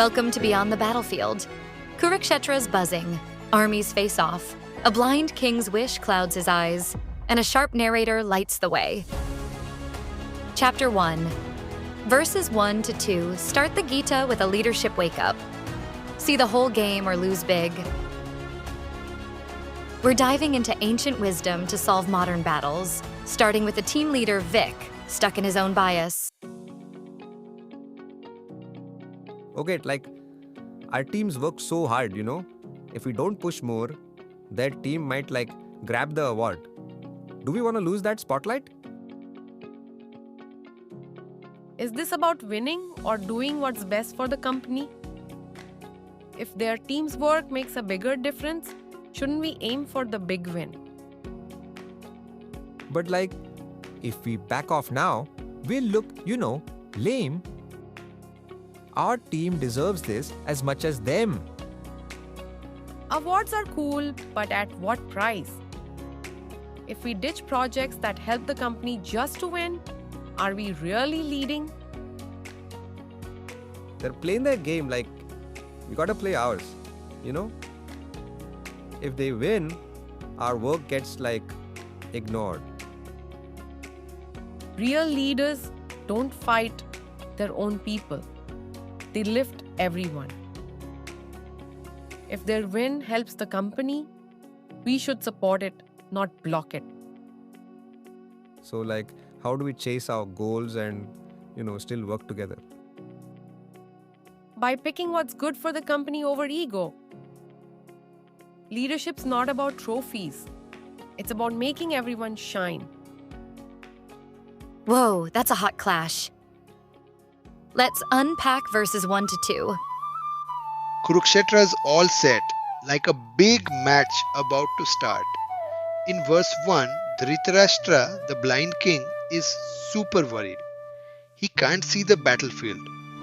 Welcome to Beyond the Battlefield. Kurukshetra's buzzing, armies face off, a blind king's wish clouds his eyes, and a sharp narrator lights the way. Chapter 1. Verses 1 to 2 start the Gita with a leadership wake-up. See the whole game or lose big. We're diving into ancient wisdom to solve modern battles, starting with the team leader Vic, stuck in his own bias. Okay, like, our teams work so hard, If we don't push more, their team might, grab the award. Do we want to lose that spotlight? Is this about winning or doing what's best for the company? If their team's work makes a bigger difference, shouldn't we aim for the big win? But if we back off now, we'll look, lame. Our team deserves this as much as them. Awards are cool, but at what price? If we ditch projects that help the company just to win, are we really leading? They're playing their game we gotta play ours, If they win, our work gets ignored. Real leaders don't fight their own people. They lift everyone. If their win helps the company, we should support it, not block it. So how do we chase our goals and, still work together? By picking what's good for the company over ego. Leadership's not about trophies. It's about making everyone shine. Whoa, that's a hot clash. Let's unpack verses 1 to 2. Kurukshetra's all set, like a big match about to start. In verse 1, Dhritarashtra, the blind king, is super worried. He can't see the battlefield,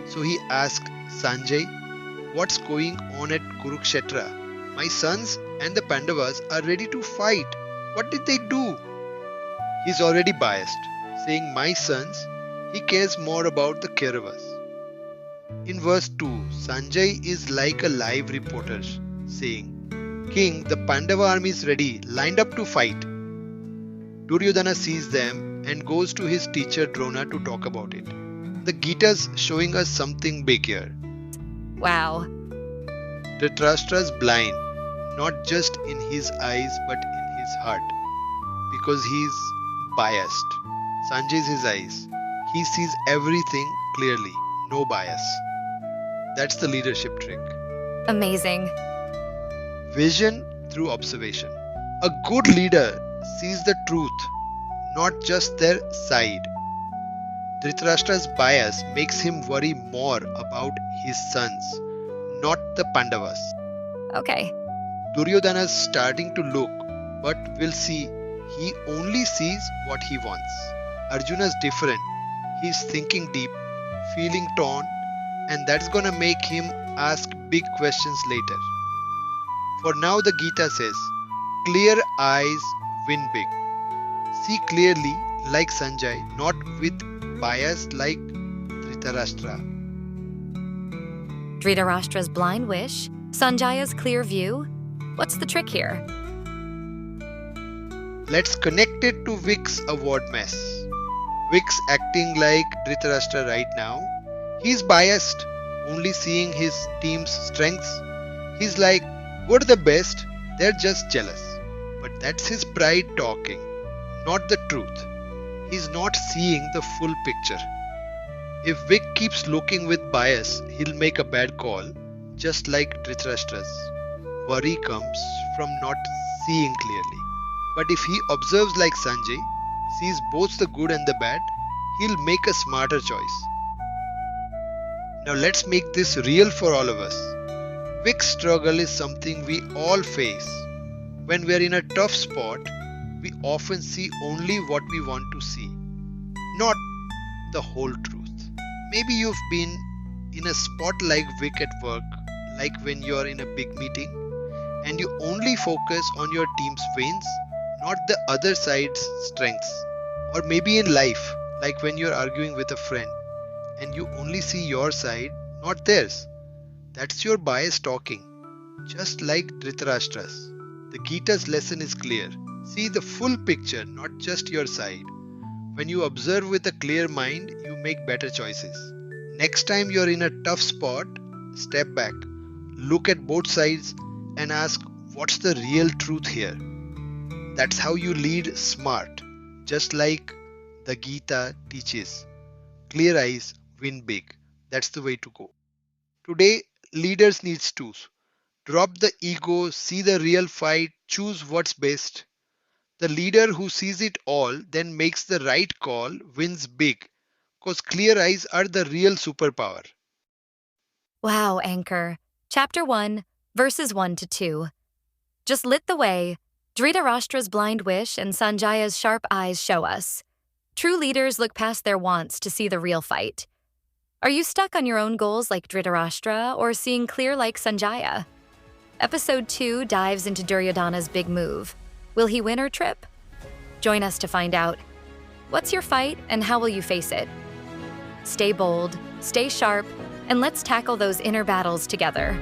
so he asks Sanjay, "What's going on at Kurukshetra? My sons and the Pandavas are ready to fight. What did they do?" He's already biased, saying my sons. He cares more about the Kauravas. In verse 2, Sanjay is like a live reporter, saying, "King, the Pandava army is ready, lined up to fight." Duryodhana sees them and goes to his teacher Drona to talk about it. The Gita's showing us something big here. Wow. Dhritarashtra's blind, not just in his eyes but in his heart, because he's biased. Sanjay's his eyes. He sees everything clearly, no bias. That's the leadership trick. Amazing. Vision through observation. A good leader sees the truth, not just their side. Dhritarashtra's bias makes him worry more about his sons, not the Pandavas. Okay. Duryodhana's starting to look, but we'll see he only sees what he wants. Arjuna's different. He's thinking deep, feeling torn, and that's gonna make him ask big questions later. For now, the Gita says, clear eyes win big. See clearly like Sanjay, not with bias like Dhritarashtra. Dhritarashtra's blind wish, Sanjaya's clear view. What's the trick here? Let's connect it to Vic's award mess. Vic's acting like Dhritarashtra right now. He's biased, only seeing his team's strengths. He's like, we're the best, they're just jealous. But that's his pride talking, not the truth. He's not seeing the full picture. If Vic keeps looking with bias, he'll make a bad call, just like Dhritarashtra's. Worry comes from not seeing clearly. But if he observes like Sanjay, sees both the good and the bad, he'll make a smarter choice. Now let's make this real for all of us. Vic's struggle is something we all face. When we're in a tough spot, we often see only what we want to see, not the whole truth. Maybe you've been in a spot like Vic at work, like when you're in a big meeting, and you only focus on your team's wins, not the other side's strengths. Or maybe in life, like when you're arguing with a friend and you only see your side, not theirs. That's your bias talking, just like Dhritarashtra's. The Gita's lesson is clear. See the full picture, not just your side. When you observe with a clear mind, you make better choices. Next time you're in a tough spot, step back, look at both sides, and ask, what's the real truth here? That's how you lead smart, just like the Gita teaches. Clear eyes, win big. That's the way to go. Today, leaders needs to drop the ego, see the real fight, choose what's best. The leader who sees it all, then makes the right call, wins big. Because clear eyes are the real superpower. Wow, Ankur. Chapter 1, verses 1 to 2. Just lit the way. Dhritarashtra's blind wish and Sanjaya's sharp eyes show us. True leaders look past their wants to see the real fight. Are you stuck on your own goals like Dhritarashtra or seeing clear like Sanjaya? Episode 2 dives into Duryodhana's big move. Will he win or trip? Join us to find out. What's your fight and how will you face it? Stay bold, stay sharp, and let's tackle those inner battles together.